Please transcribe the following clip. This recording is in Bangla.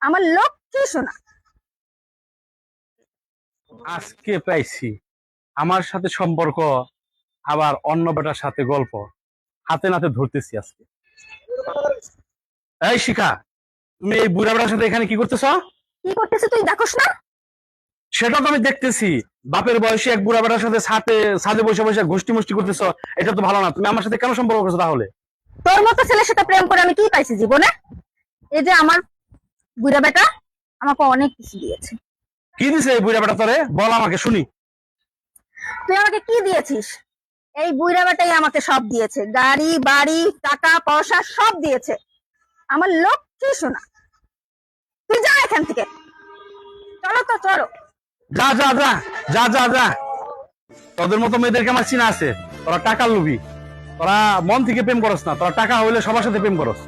আমার লক্ষ্মী শোনা। আজকে পাইছি আমার সাথে সম্পর্ক, আবার অন্য বেটার সাথে গল্প, হাতে নাতে ধরতেছি আজকে। এই শিখা, তুমি এই বুড়া বেটার সাথে এখানে কি করতেছ? কি করতেছে তুই দেখোস না? সেটা তো আমি দেখতেছি। বাপের বয়সে এক বুড়া বেটার সাথে ছাদে বসে বসে গোষ্ঠী মুষ্টি করতেছ, এটা তো ভালো না। তুমি আমার সাথে কেন সম্পর্ক করছো তাহলে? তোর মতো ছেলের সাথে প্রেম করে আমি কি পাইছি জীবনে? এই যে আমার বুড়া বেটা আমাকে অনেক কিছু দিয়েছে। কি দিছে এই বুড়া বেটা তোরে? বল আমাকে শুনি। তুই আমাকে কি দিয়েছিস? এই বুড়া বেটাই আমাকে সব দিয়েছে, গাড়ি বাড়ি টাকা পয়সা সব দিয়েছে। আমার লক্ষ্মী শোনা। তুই যা এখান থেকে, চলো তো চলো। যা যা যা যা যা যা। তোদের মতো মেয়েদেরকে আমার চিনা আছে, তোরা টাকার লোভী। তোরা মন থেকে প্রেম করস না, তোরা টাকা হইলে সবার সাথে প্রেম করস।